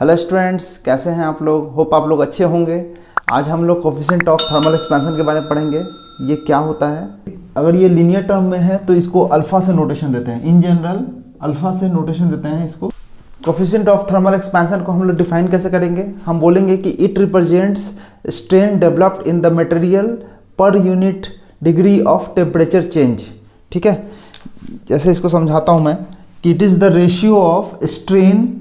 Hello students, कैसे हैं आप लोग। होप आप लोग अच्छे होंगे। आज हम लोग कोफिशिएंट ऑफ थर्मल एक्सपेंशन के बारे में पढ़ेंगे। ये क्या होता है। अगर ये लीनियर टर्म में है तो इसको अल्फा से नोटेशन देते हैं। इन जनरल अल्फा से नोटेशन देते हैं इसको। कोफिशिएंट ऑफ थर्मल एक्सपेंशन को हम लोग डिफाइन कैसे करेंगे। हम बोलेंगे कि it represents strain developed in the material per unit degree of temperature change. ठीक है, जैसे इसको समझाता हूँ मैं कि it is the ratio of strain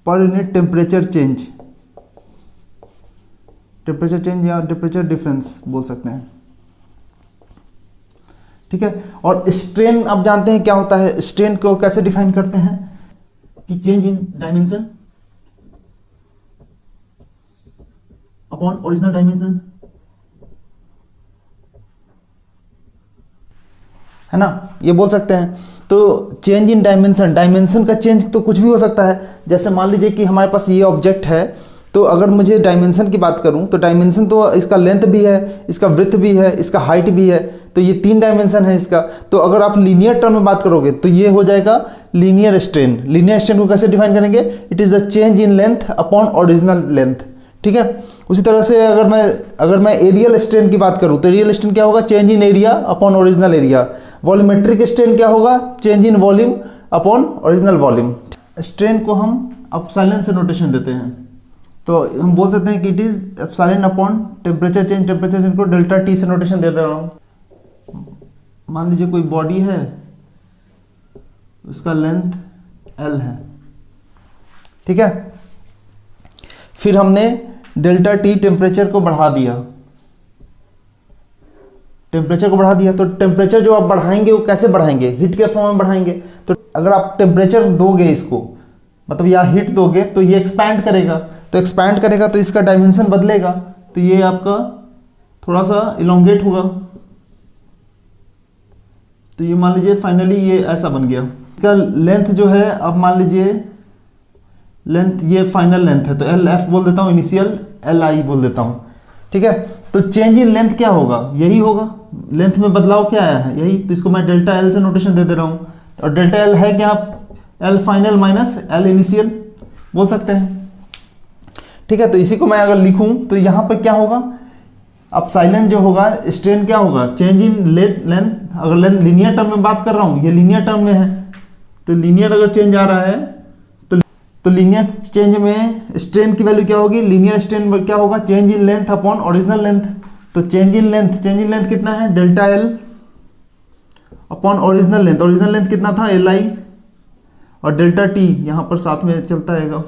पर यूनिट टेम्परेचर चेंज या टेम्परेचर डिफरेंस बोल सकते हैं। ठीक है, और स्ट्रेन आप जानते हैं क्या होता है। स्ट्रेन को कैसे डिफाइन करते हैं कि change in dimension upon original dimension, है ना, ये बोल सकते हैं। तो चेंज इन डायमेंशन का चेंज तो कुछ भी हो सकता है। जैसे मान लीजिए कि हमारे पास ये ऑब्जेक्ट है, तो अगर मुझे डायमेंशन की बात करूं तो डायमेंशन तो इसका लेंथ भी है, इसका विड्थ भी है, इसका हाइट भी है। तो ये 3 डायमेंशन है इसका। तो अगर आप लीनियर टर्म में बात करोगे तो ये हो जाएगा लीनियर स्ट्रेन। लीनियर स्ट्रेन को कैसे डिफाइन करेंगे। It is the change in length upon original length. ठीक है, उसी तरह से अगर मैं एरियल स्ट्रेन की बात करूं तो एरियल स्ट्रेन क्या होगा, change in area upon original area. Volumetric strain क्या होगा, change in volume upon original volume. Strain को हम एप्सिलॉन से नोटेशन देते हैं। तो हम बोल सकते हैं कि it is epsilon upon temperature change को डेल्टा टी से नोटेशन दे दे रहा हूँ। मान लीजिए कोई बॉडी है, उसका लेंथ एल है। ठीक है, फिर हमने डेल्टा टी टेम्परेचर को बढ़ा दिया। तो टेम्परेचर जो आप बढ़ाएंगे वो कैसे बढ़ाएंगे, हीट के फॉर्म में बढ़ाएंगे। तो अगर आप टेम्परेचर दोगे इसको, मतलब या हीट दोगे, तो ये एक्सपैंड करेगा। तो इसका डायमेंशन बदलेगा। तो ये आपका थोड़ा सा इलोंगेट होगा। तो ये मान लीजिए फाइनली ये ऐसा बन गया। इसका लेंथ जो है, अब मान लीजिए लेंथ ये फाइनल लेंथ है, तो एल एफ बोल देता हूँ, इनिशियल एल आई बोल देता हूँ। ठीक है, तो चेंज इन लेंथ क्या होगा, यही होगा। लेंथ में बदलाव क्या आया है, यही। तो इसको मैं डेल्टा एल से नोटेशन दे रहा हूँ। और डेल्टा एल है क्या, L final minus L initial बोल सकते हैं। ठीक है, तो इसी को मैं अगर लिखूं तो यहाँ पर क्या होगा, एप्सिलॉन जो होगा, स्ट्रेन क्या होगा, चेंज इन लेंथ। अगर लेंथ लीनियर टर्म में बात कर रहा हूँ, ये लीनियर टर्म में है, तो लीनियर अगर चेंज आ रहा है तो लीनियर चेंज में स्ट्रेन की वैल्यू क्या होगी, लीनियर स्ट्रेन क्या होगा, change in length upon original length. तो चेंज इन लेंथ कितना है, delta L upon original length कितना था, एल आई, और डेल्टा टी यहाँ पर साथ में चलता रहेगा।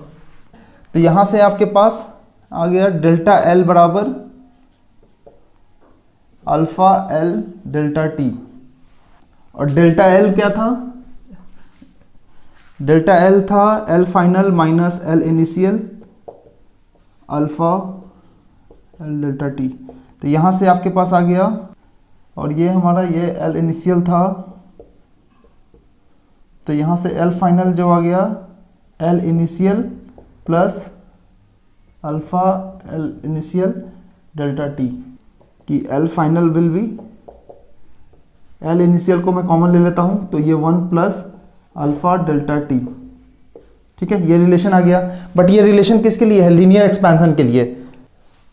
तो यहाँ से आपके पास आ गया डेल्टा एल बराबर अल्फा एल डेल्टा टी। और डेल्टा एल क्या था, डेल्टा एल था L final minus L initial alpha L delta T. तो यहाँ से आपके पास आ गया, और ये हमारा ये एल इनिशियल था, तो यहाँ से एल फाइनल जो आ गया L initial plus alpha L initial delta T, कि L final will be, L initial को मैं कॉमन ले लेता हूँ, तो ये 1 प्लस अल्फा डेल्टा टी। ठीक है, ये रिलेशन आ गया। बट ये रिलेशन किसके लिए है, लीनियर एक्सपेंशन के लिए।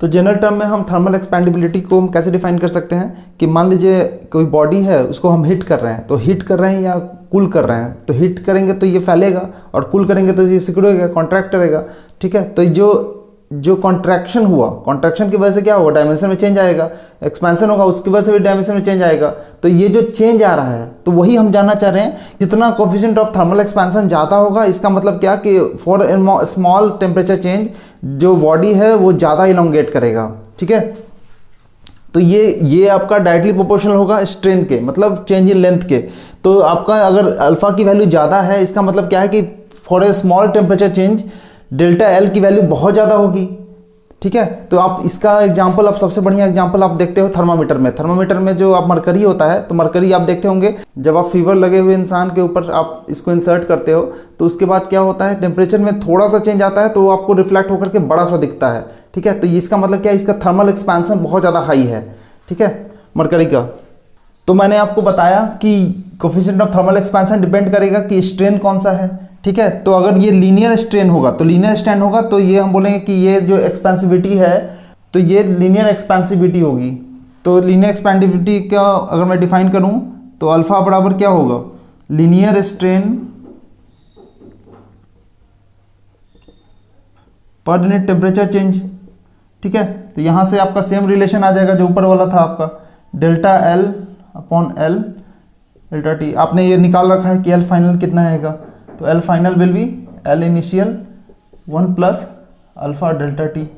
तो जनरल टर्म में हम थर्मल एक्सपेंडिबिलिटी को हम कैसे डिफाइन कर सकते हैं कि मान लीजिए कोई बॉडी है, उसको हम हीट कर रहे हैं, तो हीट कर रहे हैं या कूल कर रहे हैं। तो हीट करेंगे तो ये फैलेगा, और कूल करेंगे तो ये सिकुड़ेगा, कॉन्ट्रैक्ट करेगा। ठीक है, तो जो कॉन्ट्रैक्शन हुआ, कॉन्ट्रैक्शन की वजह से क्या होगा, डायमेंशन में चेंज आएगा। एक्सपेंशन होगा, उसकी वजह से भी डायमेंशन में चेंज आएगा। तो ये जो चेंज आ रहा है, तो वही हम जानना चाह रहे हैं। जितना कोफिशिएंट ऑफ थर्मल एक्सपेंशन ज़्यादा होगा, इसका मतलब क्या कि फॉर स्मॉल टेम्परेचर चेंज जो बॉडी है वो ज़्यादा इलोंगेट करेगा। ठीक है, तो ये आपका डायरेक्टली प्रोपोर्शनल होगा स्ट्रेन के, मतलब चेंज इन लेंथ के। तो आपका अगर अल्फा की वैल्यू ज़्यादा है, इसका मतलब क्या है कि for a small temperature change delta L की वैल्यू बहुत ज़्यादा होगी। ठीक है, तो आप इसका एग्जांपल, आप सबसे बढ़िया एग्जांपल आप देखते हो थर्मामीटर में जो आप मरकरी होता है, तो मरकरी आप देखते होंगे, जब आप फीवर लगे हुए इंसान के ऊपर आप इसको इंसर्ट करते हो, तो उसके बाद क्या होता है, टेम्परेचर में थोड़ा सा चेंज आता है, तो वो आपको रिफ्लेक्ट होकर के बड़ा सा दिखता है। ठीक है, तो इसका मतलब क्या है, इसका थर्मल एक्सपेंशन बहुत ज़्यादा हाई है। ठीक है, मरकरी का। तो मैंने आपको बताया कि coefficient of thermal expansion depend करेगा कि स्ट्रेन कौन सा है, ठीक है। तो अगर ये लीनियर स्ट्रेन होगा तो ये हम बोलेंगे कि ये जो एक्सपेंसिविटी है तो ये लीनियर एक्सपेंसिविटी होगी। तो लीनियर एक्सपेंसिविटी का अगर मैं डिफाइन करूं तो अल्फा बराबर क्या होगा, लीनियर स्ट्रेन पर यूनिट टेम्परेचर चेंज। ठीक है, तो यहाँ से आपका सेम रिलेशन आ जाएगा जो ऊपर वाला था आपका, delta L upon L delta T. आपने ये निकाल रखा है कि एल फाइनल कितना आएगा, तो L final will be L initial 1 plus alpha delta T.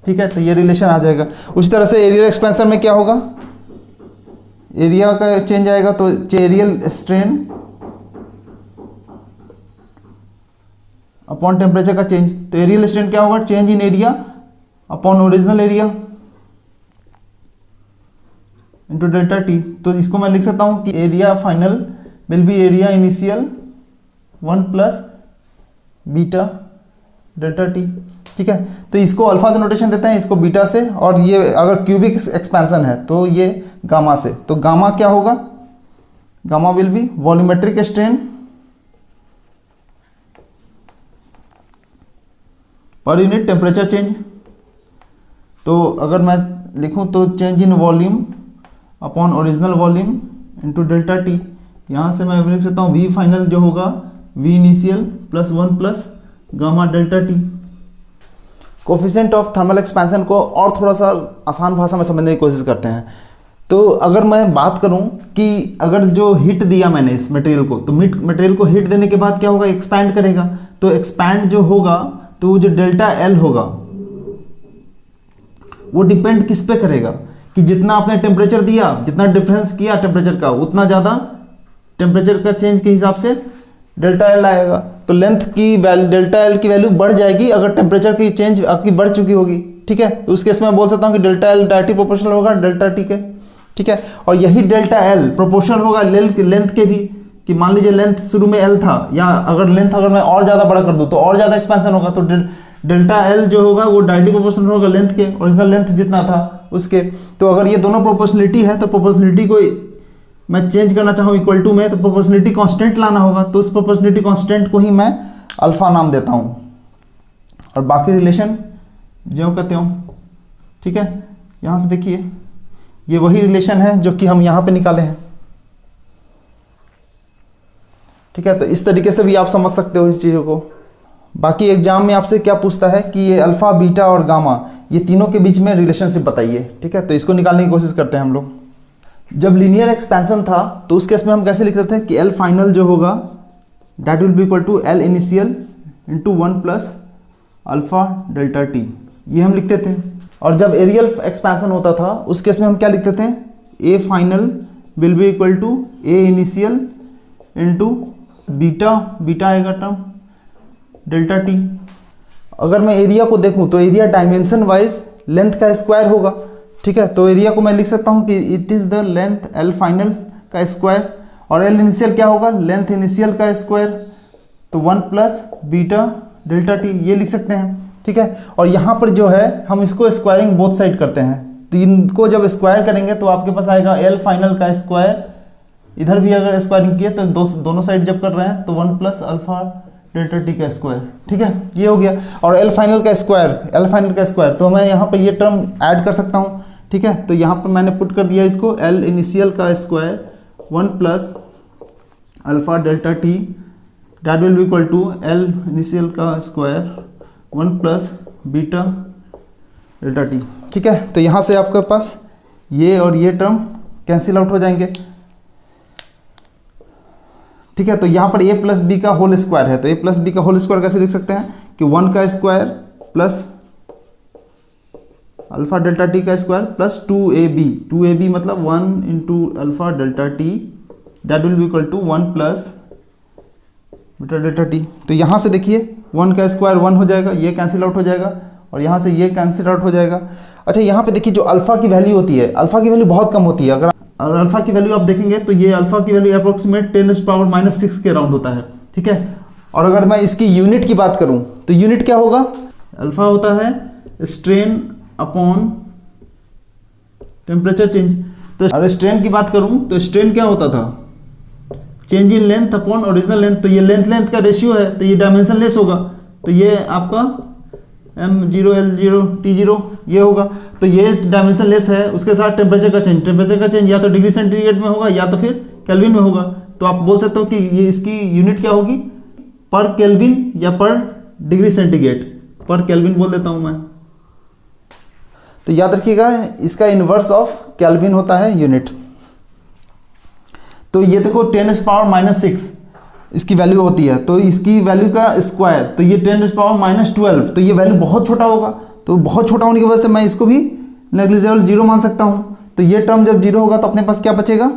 ठीक है, तो ये रिलेशन आ जाएगा। उसी तरह से एरियल एक्सपेंशन में क्या होगा, एरिया का चेंज आएगा तो एरियल स्ट्रेन अपॉन टेम्परेचर का चेंज। तो एरियल स्ट्रेन क्या होगा, change in area upon original area into delta T. तो इसको मैं लिख सकता हूं कि area final will B area initial 1 plus beta delta T. ठीक है, तो इसको अल्फा से नोटेशन देते हैं, इसको बीटा से, और ये अगर क्यूबिक एक्सपेंशन है तो ये गामा से। तो गामा क्या होगा, gamma will be volumetric strain पर यूनिट टेम्परेचर चेंज। तो अगर मैं लिखूं तो change in volume upon original volume into delta T. यहाँ से मैं लिख सकता हूँ वी फाइनल जो होगा V initial plus 1 plus gamma delta T. Coefficient of thermal expansion को और थोड़ा सा आसान भाषा में समझने की कोशिश करते हैं। तो अगर मैं बात करूं कि अगर जो हीट दिया मैंने इस मटेरियल को, तो मटेरियल को हीट देने के बाद क्या होगा, एक्सपैंड करेगा। तो एक्सपैंड जो होगा तो वो जो डेल्टा एल होगा वो डिपेंड किस पे करेगा कि जितना आपने टेम्परेचर दिया, जितना डिफरेंस किया टेम्परेचर का, उतना ज़्यादा टेम्परेचर का चेंज के हिसाब से डेल्टा एल आएगा। तो लेंथ की वैल्यू, डेल्टा एल की वैल्यू बढ़ जाएगी अगर टेम्परेचर की चेंज आपकी बढ़ चुकी होगी। ठीक है, तो उस केस में मैं बोल सकता हूँ कि डेल्टा एल डायरेक्टली प्रोपोर्शनल होगा डेल्टा टी के। ठीक है, और यही डेल्टा एल प्रोपोर्शनल होगा लेंथ के भी, कि मान लीजिए लेंथ शुरू में एल था, या अगर लेंथ अगर मैं और ज़्यादा बड़ा कर दूँ तो और ज़्यादा एक्सपेंशन होगा। तो डेल्टा एल जो होगा वो डायरेक्टली प्रोपोर्शनल होगा लेंथ के, ओरिजिनल लेंथ जितना था उसके। तो अगर ये दोनों प्रोपोर्शनलिटी है तो प्रोपोर्शनलिटी को मैं चेंज करना चाहूँ इक्वल टू में, तो प्रोपोर्शनलिटी कांस्टेंट लाना होगा। तो उस प्रोपोर्शनलिटी कांस्टेंट को ही मैं अल्फा नाम देता हूँ, और बाकी रिलेशन ज्यों का त्यों। ठीक है, यहाँ से देखिए ये वही रिलेशन है जो कि हम यहाँ पे निकाले हैं। ठीक है, तो इस तरीके से भी आप समझ सकते हो इस चीज़ों को। बाकी एग्जाम में आपसे क्या पूछता है कि ये अल्फा बीटा और गामा ये तीनों के बीच में रिलेशनशिप बताइए। ठीक है, तो इसको निकालने की कोशिश करते हैं हम लोग। जब लीनियर एक्सपेंशन था तो उस केस में हम कैसे लिखते थे कि एल फाइनल जो होगा that will be equal to L initial into 1 plus alpha delta T, ये हम लिखते थे। और जब एरियल एक्सपेंशन होता था उस केस में हम क्या लिखते थे, A final will be equal to A initial into beta आएगा टर्म डेल्टा टी। अगर मैं एरिया को देखूं तो एरिया डायमेंशन वाइज लेंथ का स्क्वायर होगा। ठीक है, तो एरिया को मैं लिख सकता हूं कि it is the length L final का स्क्वायर, और एल इनिशियल क्या होगा, लेंथ इनिशियल का स्क्वायर, तो 1 प्लस बीटा डेल्टा टी, ये लिख सकते हैं। ठीक है, और यहाँ पर जो है हम इसको स्क्वायरिंग बोथ साइड करते हैं, तो इनको जब स्क्वायर करेंगे तो आपके पास आएगा एल फाइनल का स्क्वायर, इधर भी अगर स्क्वायरिंग किए तो दोनों साइड जब कर रहे हैं तो 1 प्लस अल्फा डेल्टा टी का स्क्वायर। ठीक है, ये हो गया। और एल फाइनल का स्क्वायर, तो मैं यहाँ पर ये टर्म ऐड कर सकता हूँ। ठीक है, तो यहाँ पर मैंने पुट कर दिया इसको एल इनिशियल का square 1 plus alpha delta T that will be equal to L initial का square 1 plus beta delta T. ठीक है, तो यहाँ से आपके पास ये और ये टर्म कैंसिल आउट हो जाएंगे। ठीक है, तो यहाँ पर a प्लस बी का होल स्क्वायर है, तो a प्लस बी का होल स्क्वायर कैसे लिख सकते हैं कि 1 का square plus alpha delta T का स्क्वायर प्लस 2ab मतलब 1 into alpha delta T that will be equal to 1 plus beta delta T. तो यहाँ से देखिए 1 का स्क्वायर 1 हो जाएगा, ये कैंसिल आउट हो जाएगा, और यहाँ से ये कैंसिल आउट हो जाएगा। अच्छा, यहाँ पे देखिए जो अल्फा की वैल्यू होती है, अल्फा की वैल्यू बहुत कम होती है। अगर और अल्फा की वैल्यू आप देखेंगे तो ये अल्फा की वैल्यू अप्रोक्सीमेट 10⁻⁻⁶ के अराउंड होता है। ठीक है, और अगर मैं इसकी यूनिट की बात करूं तो यूनिट क्या होगा, अल्फा होता है स्ट्रेन अपॉन टेम्परेचर चेंज। तो अगर स्ट्रेन की बात करूं तो स्ट्रेन क्या होता था, change in length upon original length, तो ये लेंथ का रेशियो है, तो ये डायमेंशन लेस होगा, तो ये आपका m0 l0 t0 ये होगा, तो ये डायमेंशन लेस है। उसके साथ टेम्परेचर का चेंज या तो डिग्री सेंटीग्रेड में होगा या तो फिर केल्विन में होगा। तो आप बोल सकते हो कि ये इसकी यूनिट क्या होगी, पर केल्विन या पर डिग्री सेंटीग्रेड, पर केल्विन बोल देता हूं मैं। तो याद रखिएगा इसका इनवर्स ऑफ केल्विन होता है यूनिट। तो ये देखो 10⁻⁻⁶ इसकी वैल्यू होती है, तो इसकी वैल्यू का स्क्वायर, तो ये 10⁻⁻12, तो ये वैल्यू बहुत छोटा होगा, तो बहुत छोटा होने की वजह से मैं इसको भी नेग्लिजिबल जीरो मान सकता हूँ। तो ये टर्म जब जीरो होगा तो अपने पास क्या बचेगा,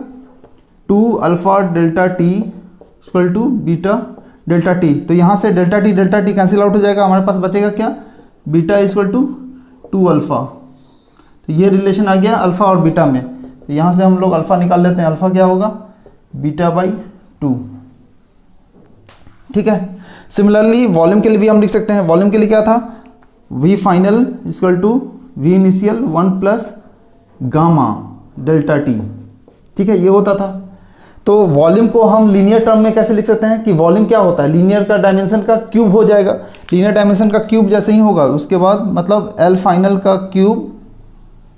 2α ΔT equal to beta ΔT। तो यहाँ से ΔT कैंसिल आउट हो जाएगा, हमारे पास बचेगा क्या, बीटा इक्वल टू 2α। तो ये रिलेशन आ गया अल्फ़ा और बीटा में, तो यहाँ से हम लोग अल्फ़ा निकाल लेते हैं, अल्फ़ा क्या होगा, β/2। ठीक है। सिमिलरली वॉल्यूम के लिए भी हम लिख सकते हैं, वॉल्यूम के लिए क्या था, V final equal to V initial 1 plus gamma ΔT। ठीक है, ये होता था। तो वॉल्यूम को हम लीनियर टर्म में कैसे लिख सकते हैं कि वॉल्यूम क्या होता है, लीनियर का डायमेंशन का क्यूब हो जाएगा। लीनियर डायमेंशन का क्यूब जैसे ही होगा उसके बाद मतलब L फाइनल का क्यूब,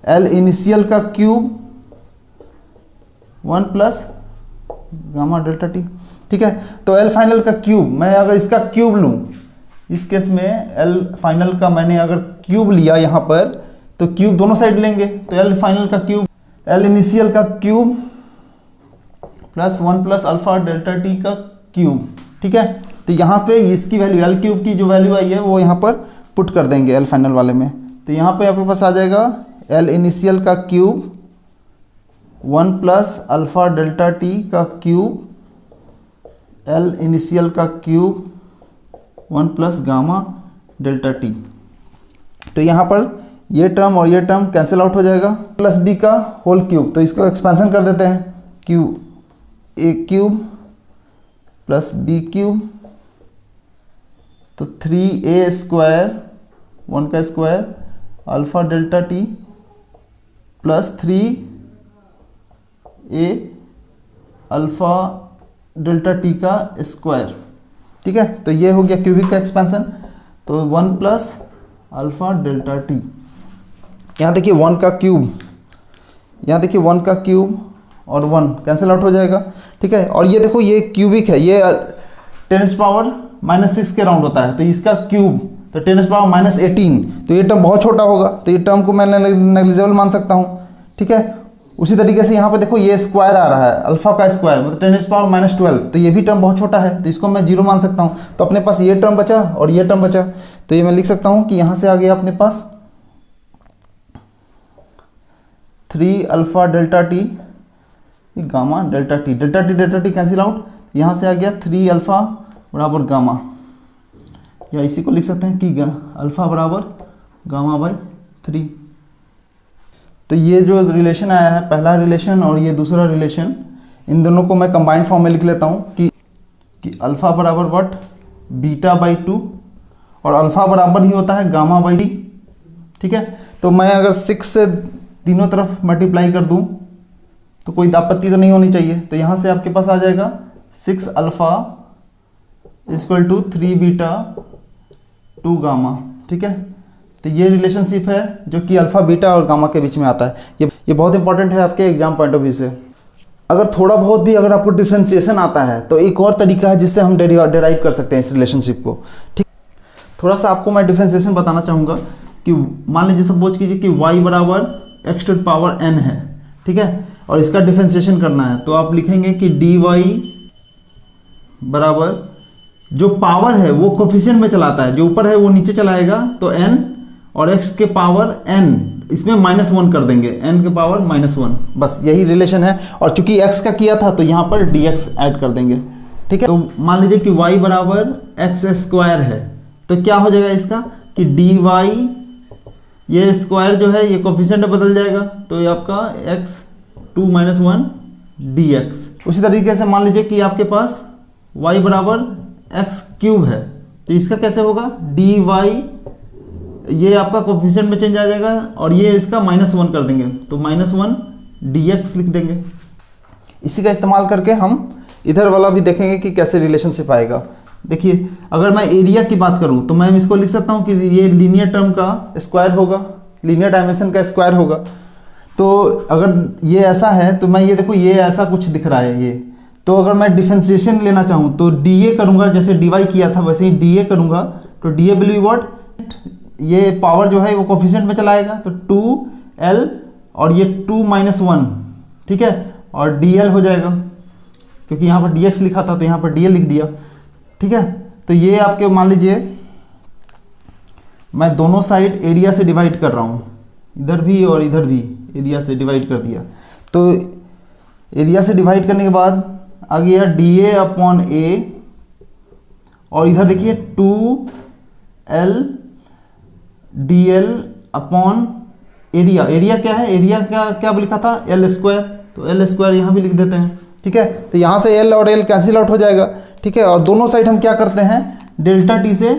L इनिशियल का क्यूब 1 प्लस गामा ΔT। ठीक है, तो L फाइनल का क्यूब, मैं अगर इसका क्यूब लूँ, इस केस में L फाइनल का मैंने अगर क्यूब लिया यहाँ पर, तो क्यूब दोनों साइड लेंगे, तो L फाइनल का क्यूब, L इनिशियल का cube plus 1 plus alpha ΔT का क्यूब। ठीक है, तो यहाँ पे इसकी वैल्यू L क्यूब की जो वैल्यू आई है वो यहाँ पर पुट कर देंगे L फाइनल वाले में। तो यहाँ पे आपके पास आ जाएगा L इनिशियल का क्यूब 1 प्लस अल्फा ΔT का क्यूब, L इनिशियल का क्यूब 1 प्लस गामा ΔT। तो यहाँ पर ये टर्म और ये टर्म कैंसिल आउट हो जाएगा, प्लस बी का होल क्यूब, तो इसको एक्सपेंशन कर देते हैं, क्यूब ए क्यूब प्लस बी क्यूब, तो 3a स्क्वायर 1 का square alpha ΔT plus 3a alpha ΔT का स्क्वायर। ठीक है, तो ये हो गया क्यूबिक का एक्सपेंशन, तो 1 प्लस अल्फा ΔT। यहाँ देखिए 1 का क्यूब, यहाँ देखिए 1 का क्यूब और 1 कैंसिल आउट हो जाएगा। ठीक है, और ये देखो ये क्यूबिक है, ये 10⁻⁻6 के राउंड होता है, तो इसका क्यूब तो 10⁻18, तो ये टर्म बहुत छोटा होगा, तो ये टर्म को मैं नेग्लिजिबल मान सकता हूँ। ठीक है, उसी तरीके से यहाँ पे देखो ये स्क्वायर आ रहा है, अल्फा का स्क्वायर मतलब 10⁻12, तो ये भी टर्म बहुत छोटा है, तो इसको मैं जीरो मान सकता हूँ। तो अपने पास ये टर्म बचा और ये टर्म बचा, तो ये मैं लिख सकता हूँ कि यहाँ से आ गया अपने पास 3 alpha ΔT gamma ΔT cancel out, यहाँ से आ गया 3 अल्फा बराबर गामा, या इसी को लिख सकते हैं कि अल्फा बराबर गामा बाई 3। तो ये जो रिलेशन आया है, पहला रिलेशन और ये दूसरा रिलेशन, इन दोनों को मैं कंबाइंड फॉर्म में लिख लेता हूँ कि अल्फ़ा बराबर वट β/2 और अल्फ़ा बराबर ही होता है गामा बाई d। ठीक है, तो मैं अगर 6 से तीनों तरफ मल्टीप्लाई कर दूँ तो कोई आपत्ति तो नहीं होनी चाहिए। तो यहाँ से आपके पास आ जाएगा 6 alpha equal to 3 beta 2 gamma. ठीक है, तो ये रिलेशनशिप है जो कि अल्फ़ा बीटा और गामा के बीच में आता है। ये बहुत इंपॉर्टेंट है आपके एग्जाम पॉइंट ऑफ व्यू से। अगर थोड़ा बहुत भी अगर आपको डिफ्रेंशिएशन आता है तो एक और तरीका है जिससे हम डेराइव कर सकते हैं इस रिलेशनशिप को। ठीक, थोड़ा सा आपको मैं डिफ्रेंशिएशन बताना चाहूँगा कि मान लीजिए सपोज कीजिए कि y बराबर x⁻n है। ठीक है, और इसका डिफ्रेंशिएशन करना है, तो आप लिखेंगे कि dy बराबर जो पावर है वो कोफिशिएंट में चलाता है, जो ऊपर है वो नीचे चलाएगा, तो n और x के पावर n इसमें -1 कर देंगे, n के पावर -1, बस यही रिलेशन है। और चूंकि x का किया था तो यहाँ पर dx ऐड कर देंगे। ठीक है, तो मान लीजिए कि y बराबर x² है, तो क्या हो जाएगा इसका कि dy, ये स्क्वायर जो है ये कोफिशिएंट में बदल जाएगा, तो ये आपका x2 - 1 dx। उसी तरीके से मान लीजिए कि आपके पास y बराबर x³ है, तो इसका कैसे होगा dy, ये आपका कोफिशिएंट में चेंज आ जाएगा और ये इसका -1 कर देंगे, तो -1 dx लिख देंगे। इसी का इस्तेमाल करके हम इधर वाला भी देखेंगे कि कैसे रिलेशनशिप आएगा। देखिए अगर मैं एरिया की बात करूं तो मैं इसको लिख सकता हूं कि ये लीनियर टर्म का स्क्वायर होगा, लीनियर डायमेंशन का स्क्वायर होगा। तो अगर ये ऐसा है तो मैं ये देखो ये ऐसा कुछ दिख रहा है ये, तो अगर मैं डिफरेंशिएशन लेना चाहूँ तो डी करूँगा, जैसे dy किया था वैसे ही डी करूँगा, तो डी विल बी व्हाट, ये पावर जो है वो कोफिशिएंट में चला आएगा, तो 2l और ये 2 - 1, ठीक है, और dl हो जाएगा, क्योंकि यहाँ पर dx लिखा था तो यहाँ पर dl लिख दिया, ठीक है। तो ये आपके मान लीजिए मैं दोनों साइड एरिया से डिवाइड कर रहा हूँ, इधर भी और इधर भी एरिया से डिवाइड कर दिया। तो एरिया से डिवाइड करने के बाद आ गया dA/A, और इधर देखिए 2l dl/ एरिया। एरिया क्या है, एरिया क्या लिखा था, l², तो l² यहाँ भी लिख देते हैं, ठीक है। तो यहाँ से l और l कैंसिल आउट हो जाएगा, ठीक है। और दोनों साइड हम क्या करते हैं, ΔT से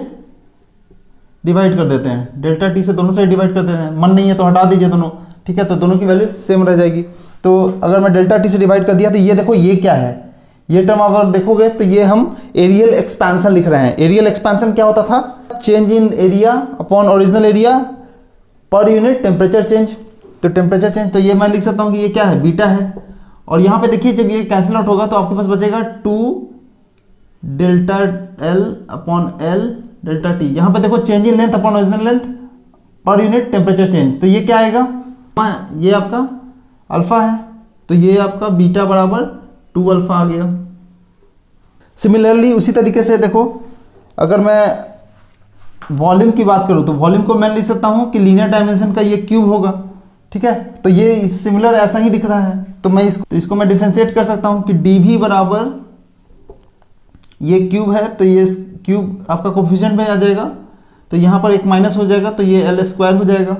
डिवाइड कर देते हैं, ΔT से दोनों साइड डिवाइड कर देते हैं। मन नहीं है तो हटा दीजिए दोनों, ठीक है, तो दोनों की वैल्यू सेम रह जाएगी। तो अगर मैं ΔT से डिवाइड कर दिया तो ये देखो ये क्या है, ये टर्म अगर देखोगे तो ये हम एरियल एक्सपेंशन लिख रहे हैं। एरियल एक्सपेंशन क्या होता था, change in area upon original area पर यूनिट टेम्परेचर चेंज। तो टेम्परेचर चेंज, तो ये मैं लिख सकता हूँ कि ये क्या है, बीटा है। और यहाँ पे देखिए जब ये कैंसिल आउट होगा तो आपके पास बचेगा 2ΔL/L ΔT। यहाँ पे देखो change in length upon original length पर यूनिट टेम्परेचर चेंज, तो ये क्या आएगा, ये आपका अल्फा है, तो ये आपका बीटा बराबर 2α आ गया। सिमिलरली उसी तरीके से देखो अगर मैं वॉल्यूम की बात करूँ तो वॉल्यूम को मैं लिख सकता हूँ कि लीनियर डायमेंशन का ये क्यूब होगा, ठीक है। तो ये सिमिलर ऐसा ही दिख रहा है, तो मैं इसको मैं डिफरेंशिएट कर सकता हूँ कि dv बराबर ये क्यूब है, तो ये क्यूब आपका कोफिशिएंट में आ जाएगा, तो यहाँ पर एक माइनस हो जाएगा, तो ये l² हो जाएगा,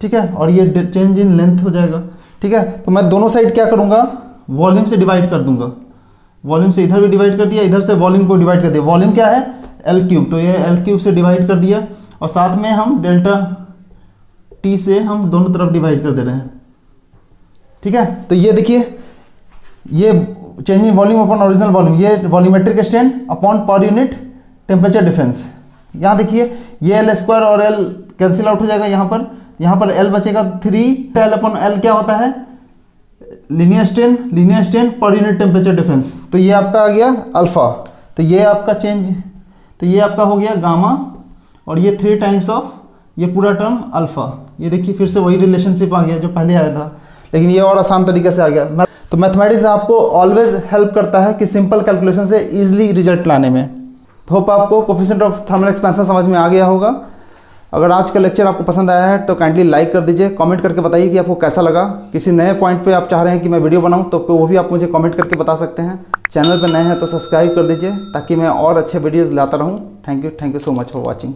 ठीक है, और ये चेंज इन लेंथ हो जाएगा, ठीक है। तो मैं दोनों साइड क्या करूँगा, वॉल्यूम से डिवाइड कर दूंगा, वॉल्यूम से इधर भी डिवाइड कर दिया, इधर से वॉल्यूम को डिवाइड कर दिया। वॉल्यूम क्या है, l3, तो ये l3 से डिवाइड कर दिया, और साथ में हम ΔT से हम दोनों तरफ डिवाइड कर दे रहे हैं, ठीक है। तो ये देखिए ये change in volume upon original volume, ये वॉल्यूमेट्रिक स्ट्रेन अपॉन पर यूनिट टेम्परेचर डिफरेंस। यहाँ देखिए ये l² और l कैंसिल आउट हो जाएगा, यहाँ पर l बचेगा 3l/L क्या होता है, लीनियर स्ट्रेन पर यूनिट टेम्परेचर डिफरेंस। तो ये आपका आ गया अल्फा, तो ये आपका चेंज, तो ये आपका हो गया गामा, और ये 3 टाइम्स ऑफ ये पूरा टर्म अल्फा। ये देखिए फिर से वही रिलेशनशिप आ गया जो पहले आया था, लेकिन ये और आसान तरीके से आ गया। तो मैथमेटिक्स आपको ऑलवेज हेल्प करता है कि सिंपल कैलकुलेशन से इजीली रिजल्ट लाने में। होप आपको कोफिशिएंट ऑफ थर्मल एक्सपेंशन समझ में आ गया होगा। अगर आज का लेक्चर आपको पसंद आया है तो काइंडली लाइक कर दीजिए, कमेंट करके बताइए कि आपको कैसा लगा। किसी नए पॉइंट पे आप चाह रहे हैं कि मैं वीडियो बनाऊं तो वो भी आप मुझे कमेंट करके बता सकते हैं। चैनल पर नए हैं तो सब्सक्राइब कर दीजिए ताकि मैं और अच्छे वीडियोज़ लाता रहूँ। Thank you so much for watching.